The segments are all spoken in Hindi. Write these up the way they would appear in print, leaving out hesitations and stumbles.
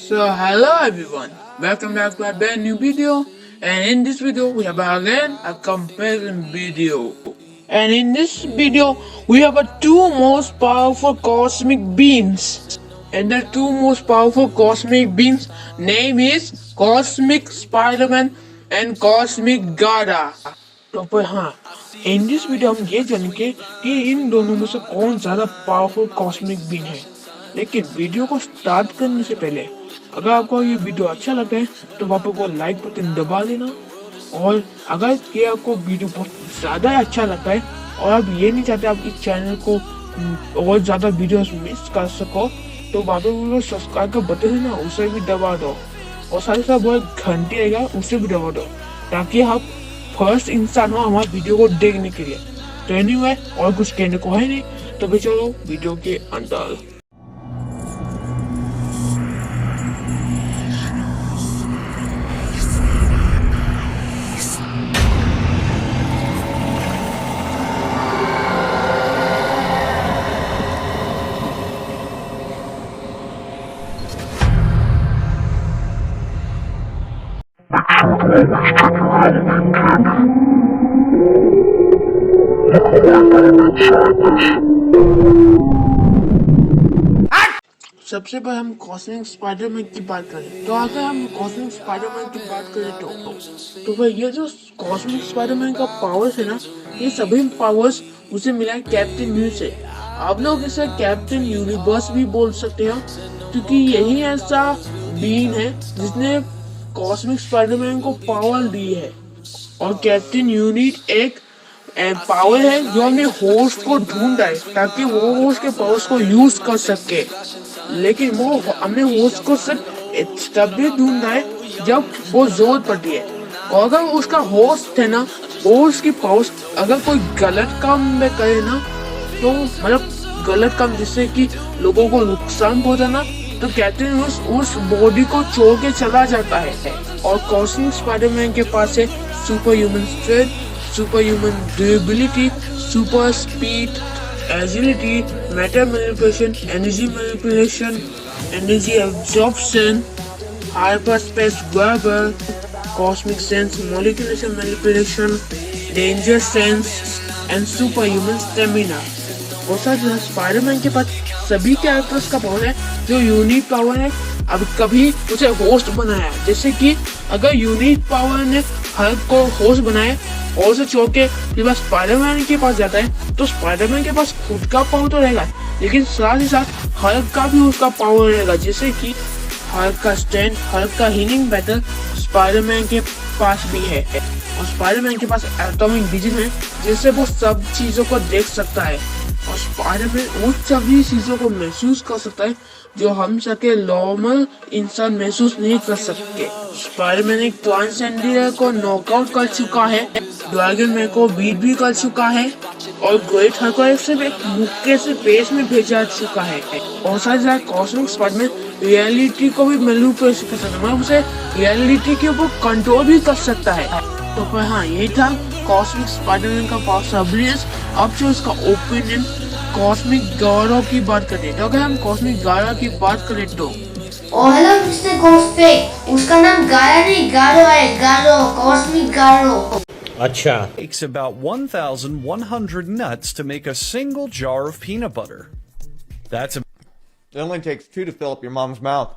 So hello everyone, welcome back to a brand new video, and in this video we have again a comparison video. And in this video we have a two most powerful cosmic beings, and the two most powerful cosmic beings name is Cosmic Spider-Man and Cosmic Gara. तो पर हाँ, इन दिस वीडियो हम ये जानेंगे कि इन दोनों में से कौन ज्यादा पावरफुल कॉस्मिक बीन है। लेकिन वीडियो को स्टार्ट करने से पहले अगर आपको ये वीडियो अच्छा लगता है तो आप को लाइक बटन दबा देना, और अगर ये आपको वीडियो बहुत ज़्यादा अच्छा लगता है और आप ये नहीं चाहते आप इस चैनल को और ज़्यादा वीडियोस मिस कर सको तो वहाँ पे सब्सक्राइब का बटन है ना, उसे भी दबा दो, और साथ ही साथ वो घंटी रहेगा उसे भी दबा दो, ताकि आप फर्स्ट इंसान हो हमारे वीडियो को देखने के लिए। तो एनीवे और कुछ कहने को है नहीं, तो भी चलो वीडियो के अंदर। सबसे पहले हम कॉस्मिक स्पाइडरमैन की बात करें तो अगर हम कॉस्मिक स्पाइडरमैन की बात करें तो भाई ये जो कॉस्मिक स्पाइडरमैन का पावर्स है ना, ये सभी पावर्स उसे मिला है कैप्टन न्यू से। आप लोग इसे कैप्टन यूनिवर्स भी बोल सकते हो, क्योंकि यही ऐसा बीन है जिसने कॉस्मिक स्पाइडरमैन को पावर दी है। और कैप्टन यूनिट एक पावर है जो हमने होस्ट को ढूंढा है ताकि वो होस्ट के पावर्स को यूज कर सके, लेकिन वो हमने होस्ट को सिर्फ तब भी ढूंढा है जब वो जरूरत पड़ती है। और अगर उसका होस्ट है ना, होस्ट की पावर्स अगर कोई गलत काम में करे ना, तो मतलब गलत काम जिससे कि लोगों को नुकसान पहुंचाना, तो कैप्टन उस बॉडी को छोड़ के चला जाता है। और कॉस्मिक स्पाइडरमैन के पास है super human strength, super human durability, super speed, agility, matter manipulation, energy absorption, hyper space grabber, cosmic sense, molecular manipulation, danger sense and super human stamina. और साथ स्पाइडरमैन के पास सभी कैरेक्टर्स का पावर है जो यूनिक पावर है। अब कभी उसे होस्ट बनाया, जैसे कि अगर यूनिक पावर ने हल्क को होस्ट बनाया और उसे छोड़ के फिर स्पाइडरमैन के पास जाता है, तो स्पाइडरमैन के पास खुद का पावर तो रहेगा, लेकिन साथ ही साथ हल्क का भी उसका पावर रहेगा, जैसे कि हल्क का स्ट्रेंथ, हल्क का हीलिंग बैटल स्पाइडरमैन के पास भी है। और स्पाइडरमैन के पास एटॉमिक विजन है, जिससे वो सब चीजों को देख सकता है, और स्पाइडरमैन उन सभी चीजों को महसूस कर सकता है जो हम सके नॉर्मल इंसान महसूस नहीं कर सकते। स्पाइडरमैन एक ट्रांसेंडर को नॉकआउट कर चुका है, ड्रैगन मैन को बीट भी कर चुका है, और ग्रेट हल्क को सिर्फ एक मुक्के से पेस में भेजा चुका है। और साथ ही कॉस्मिक स्पाइडरमैन रियलिटी को भी मैनिपुलेट कर सकता है, मतलब उसे रियलिटी के ऊपर कंट्रोल भी कर सकता है। तो फिर हाँ, यही था कॉस्मिक स्पाइडरमैन का पावर। अब जो इसका ओपिनियन कॉस्मिक गारा की बात करें, तो अगर हम कॉस्मिक गारा की बात करें तो हेलो मिस्टर गोस्टफेक, उसका नाम गारा नहीं गारो है, गारो, कॉस्मिक गारो। अच्छा। Takes about 1,100 nuts to make a single jar of peanut butter. That's It only takes 2 to fill up your mom's mouth.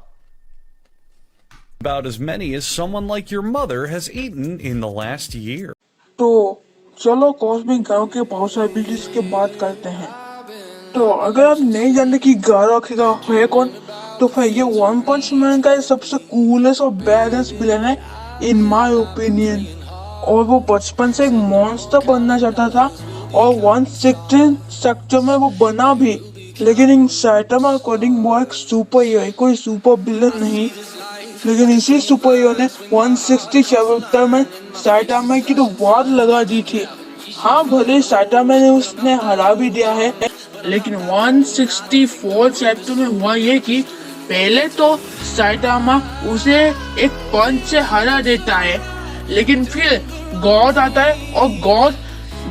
about as many as someone like your mother has eaten in the last year. तो चलो कॉस्मिक गारा के पावर एबिलिटीज की बात करते हैं। तो अगर आप नहीं जानते कि गारा है कौन, तो फिर ये वन पंच मैन का सबसे कूलेस्ट और बैडेस्ट विलेन है इन माय ओपिनियन। और वो बचपन से एक मॉन्स्टर बनना चाहता था, और 116 सेक्टर में वो बना भी, लेकिन इन साइटामा अकॉर्डिंग वो एक सुपर हीरो है, कोई सुपर विलेन नहीं। लेकिन इसी सुपर हीरो ने 160 चैप्टर में साइटामा की तो वार लगा दी थी। हाँ, भले साइटामा ने उसने हरा भी दिया है, लेकिन 164 चैप्टर में हुआ ये कि पहले तो साइटामा उसे एक पंच से हरा देता है, लेकिन फिर गॉड आता है और गॉड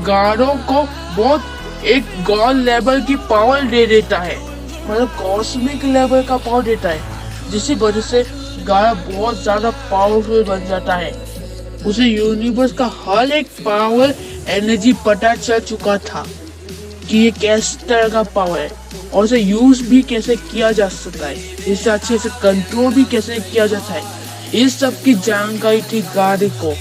गारो को बहुत एक गॉड लेवल की पावर दे देता है, मतलब कॉस्मिक लेवल का पावर देता है। जिसकी वजह से गाया बहुत ज्यादा पावरफुल बन जाता है। उसे यूनिवर्स का हर एक पावर एनर्जी पता चल चुका था कि ये किस तरह का पावर है और उसे यूज भी कैसे किया जा सकता है, इसे अच्छे से कंट्रोल भी कैसे किया जाता है। इस सब की जानकारी थी गारे को,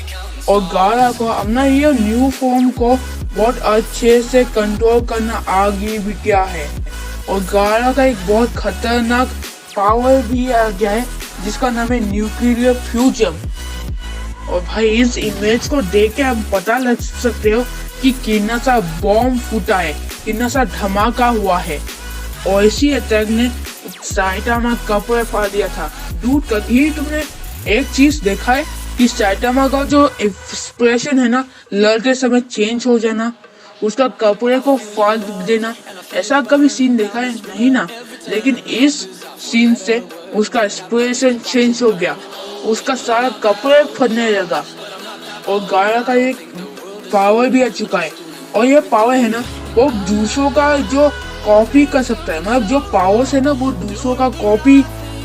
और गारा को अपना ये न्यू फॉर्म को बहुत अच्छे से कंट्रोल करना आ गया है। और गारा का एक बहुत खतरनाक पावर भी आ गया है जिसका नाम है न्यूक्लियर फ्यूजन। और भाई इस इमेज को देख के आप पता लग सकते हो कि कितना सा बॉम्ब फूटा है, कितना सा धमाका हुआ है। और इसी अटैक ने साइटामा कपड़े फाड़ दिया था। दूर कभी तुमने एक चीज देखा है कि साइटामा का जो एक्सप्रेशन है ना, लड़ते समय चेंज हो जाना, उसका कपड़े को फाड़ देना, ऐसा कभी सीन देखा है? नहीं ना। लेकिन इस सीन से उसका एक्सप्रेशन चेंज हो गया, उसका सारा कपड़े फटने लगा। और गारा का एक पावर भी आ चुका है, और ये पावर है ना वो दूसरों का जो कॉपी कर सकता है, मतलब जो पावर्स है ना वो दूसरों का कॉपी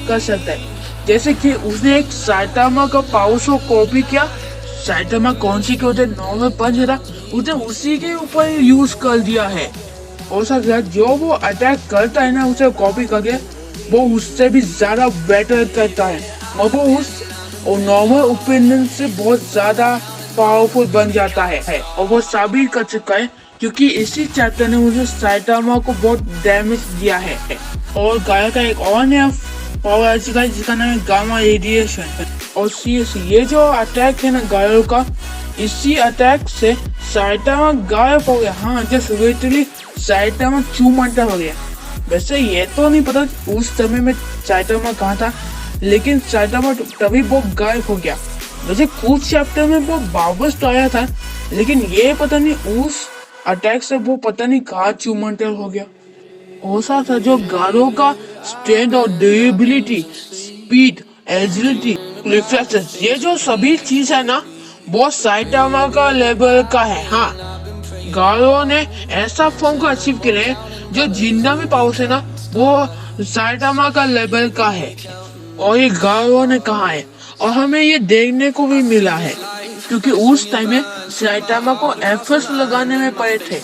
कर सकता है। जैसे कि उसने एक साइटामा का पावर्स को कॉपी किया। साइटामा कौन सी के होते नॉर्मल पंच था, उसने उसी के ऊपर यूज कर दिया है। और साथ जो वो अटैक करता है ना उसे कॉपी करके वो उससे भी ज्यादा बेटर करता है, और वो उस नॉर्मल ओपिनियन से बहुत ज्यादा पावरफुल बन जाता है। और वो साबित कर चुका है क्योंकि इसी चैप्टर ने मुझे साइटामा को बहुत डैमेज दिया है। और गाया का एक और नया पावर आ चुका है जिसका नाम है गामा रेडिएशन। और ये जो अटैक है ना गायो का, इसी अटैक से साइटामा गायब हो गया। हाँ, जस्ट लिटरली साइटामा चूमंटा हो गया। वैसे ये तो नहीं पता उस समय में साइटामा कहाँ था, लेकिन साइटामा तभी वो गायब हो गया। वैसे कुछ चैप्टर में वो वापस तो आया था, लेकिन ये पता नहीं उस अटैक से वो पता नहीं कहाँ चूमंटल हो गया। ऐसा था जो गारो का स्ट्रेंथ और ड्यूरेबिलिटी, स्पीड, एजिलिटी, रिफ्लेक्सेस, ये जो सभी चीज है ना वो साइटामा का लेवल का है। हाँ, गारो ने ऐसा फॉर्म को अचीव किया है जो जिंदा में पावर्स है ना वो साइटामा का लेवल का है। और ये गारो ने कहा है, और हमें ये देखने को भी मिला है क्योंकि उस टाइम में साइटामा को एफर्ट्स लगाने में पड़े थे।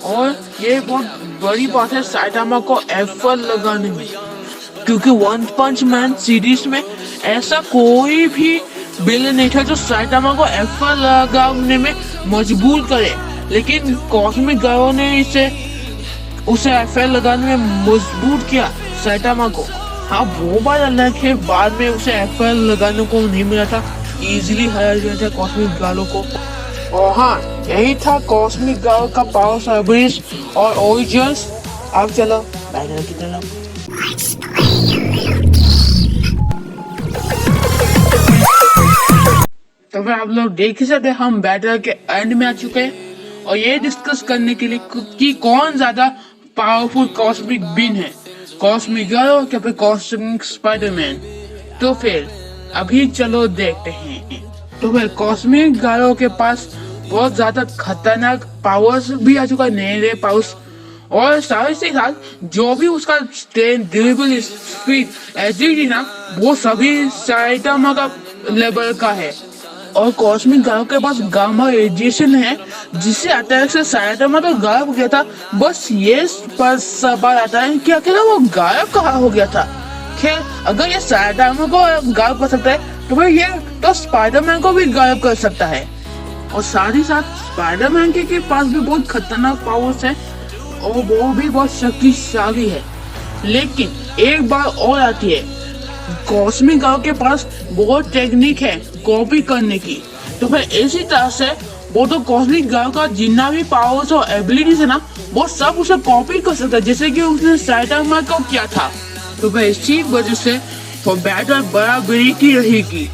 और ये बहुत बड़ी बात है साइटामा को एफर्ट लगाने में, क्योंकि वन पंच मैन सीरीज में ऐसा कोई भी विलेन नहीं था जो साइटामा को एफर्ट लगाने में मजबूर करे। लेकिन कॉस्मिक गारो ने उसे एफर्ट लगाने में मजबूर किया साइटामा को। हाँ, वो बात अलग है, बाद में उसे एफर्ट लगाने को नहीं मिला था, इजीली हरा दिया था कॉस्मिक गारो को। और हाँ, यही था कॉस्मिक गारो का पावर सर्विस और ओरिजिन्स। अब चलो बैटल की तरफ। तो फिर आप लोग देख ही सकते, हम बैटल के एंड में आ चुके हैं और ये डिस्कस करने के लिए कि कौन ज्यादा पावरफुल कॉस्मिक बीन है, कॉस्मिक गारो या फिर कॉस्मिक स्पाइडरमैन। तो फिर अभी चलो देखते हैं। तो फिर कॉस्मिक गारो के पास बहुत ज्यादा खतरनाक पावर्स भी आ चुका है, नए पावर्स, और साथ ही साथ जो भी उसका स्ट्रेंथ, ड्यूरेबिलिटी, स्पीड, एजिलिटी ना वो सभी साइटामा का लेवल का है। और कॉस्मिक गारो के पास गामा रेडिएशन है जिससे अटैक से साइटामा तो गायब हो गया था। बस ये सवाल आता है कि आखिर वो गायब कहाँ हो गया था। खैर, अगर ये साइटामा को गायब कर सकता है तो भाई ये तो स्पाइडरमैन को भी गायब कर सकता है। और साथ ही साथ स्पाइडरमैन के पास भी बहुत खतरनाक पावर्स है और वो भी बहुत शक्तिशाली है। लेकिन एक बात और आती है, कॉस्मिक गारो के पास बहुत टेक्निक है कॉपी करने की। तो फिर इसी तरह से वो तो कॉस्मिक गारो का जितना भी पावर्स और एबिलिटीज है ना वो सब उसे कॉपी कर सकता है, जैसे कि उसने साइटामा को किया था। तो फिर इसी वजह से तो बैटल बराबरी की रहेगी।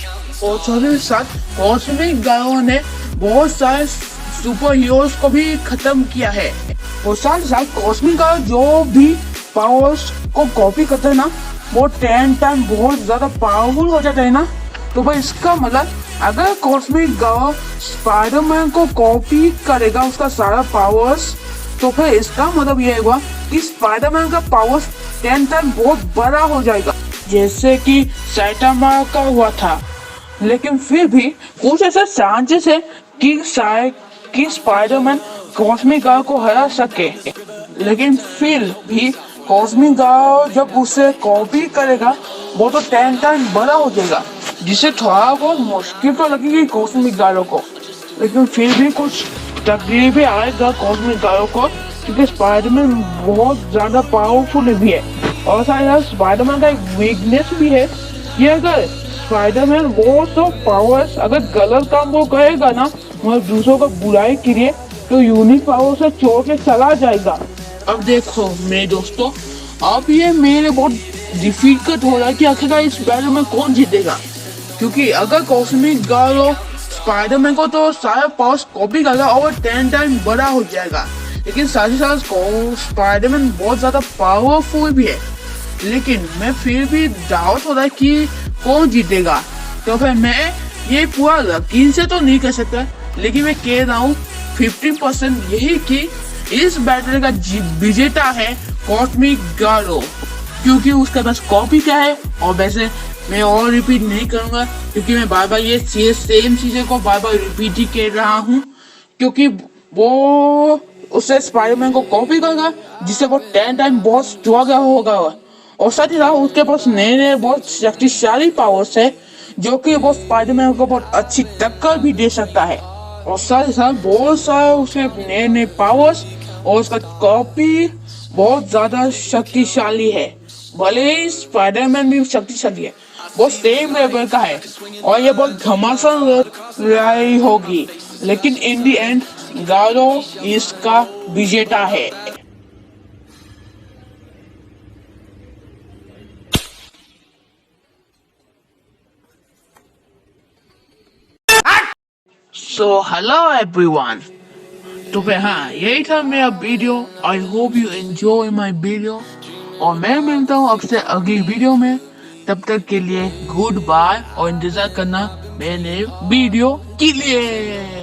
और साथ ही साथ कॉस्मिक गारो ने बहुत सारे सुपर हीरोज को भी खत्म किया है। और साथ ही साथ कॉस्मिक गारो जो भी पावर्स को कॉपी करता है ना वो 10 टाइम बहुत ज्यादा पावरफुल हो जाता है ना। तो भाई इसका मतलब अगर कॉस्मिक गारो स्पाइडरमैन को कॉपी करेगा उसका सारा पावर्स, तो फिर इसका मतलब ये होगा कि स्पाइडरमैन का पावर्स 10 टाइम बहुत बड़ा हो जाएगा। जैसे कि सैटामा का हुआ था। लेकिन फिर भी कुछ ऐसे चांसेस है कि स्पाइडरमैन कॉस्मिक गार्ड को हरा सके। लेकिन फिर भी कॉस्मिक गार्ड जब उसे कॉपी करेगा वो तो 10 टाइम बड़ा हो जाएगा, जिससे थोड़ा बहुत मुश्किल तो लगेगी कॉस्मिक गार्डों को। लेकिन फिर भी कुछ तकलीफें आएगा कॉस्मिक गार्डों को, क्योंकि स्पाइडरमैन बहुत ज्यादा पावरफुल भी है। और साथ स्पाइडरमैन का एक वीकनेस भी है कि अगर स्पाइडरमैन वो तो पावर्स अगर गलत काम वो करेगा ना, मतलब दूसरों को बुराई के लिए, तो यूनिक पावर से छोड़ के चला जाएगा। अब देखो मेरे दोस्तों, अब ये मेरे बहुत डिफिकल्ट हो रहा है कि आखिरकार इस बैटल में कौन जीतेगा। क्योंकि अगर कॉस्मिक गार्ड स्पाइडरमैन को तो सारा पावर्स कॉपी करेगा और 10 टाइम बड़ा हो जाएगा, लेकिन साथ ही साथ स्पाइडरमैन बहुत ज्यादा पावरफुल भी है। लेकिन मैं फिर भी डाउट हो रहा है कि कौन जीतेगा। तो फिर मैं ये पूरा यकीन से तो नहीं कर सकता, लेकिन मैं कह रहा हूँ 50% यही कि इस बैटल का विजेता है कॉस्मिक गार्ड, क्योंकि उसके पास कॉपी क्या है। और वैसे मैं और रिपीट नहीं करूंगा, क्योंकि मैं बार बार ये सेम चीजें को बार बार रिपीट ही कर रहा हूँ, क्योंकि वो उससे स्पाइडरमैन को कॉपी करेगा, जिससे वो 10 टाइम बहुत स्ट्रॉन्ग होगा। और साथ ही साथ उसके पास नए नए बहुत शक्तिशाली पावर्स है, जो कि वो स्पाइडरमैन को बहुत अच्छी टक्कर भी दे सकता है। और साथ ही साथ बहुत सारे उसके नए नए पावर्स और उसका कॉपी बहुत ज्यादा शक्तिशाली है। भले ही स्पाइडरमैन भी शक्तिशाली है, वो सेम लेवल का है और ये बहुत घमासान लड़ाई होगी, लेकिन इन दी एंड गारो इसका विजेता है। So hello everyone. तो फिर हाँ, यही था मेरा video. I hope you enjoy my video और मैं मिलता हूँ आपसे अगली वीडियो में। तब तक के लिए गुड बाय और इंतजार करना मेरे वीडियो के लिए।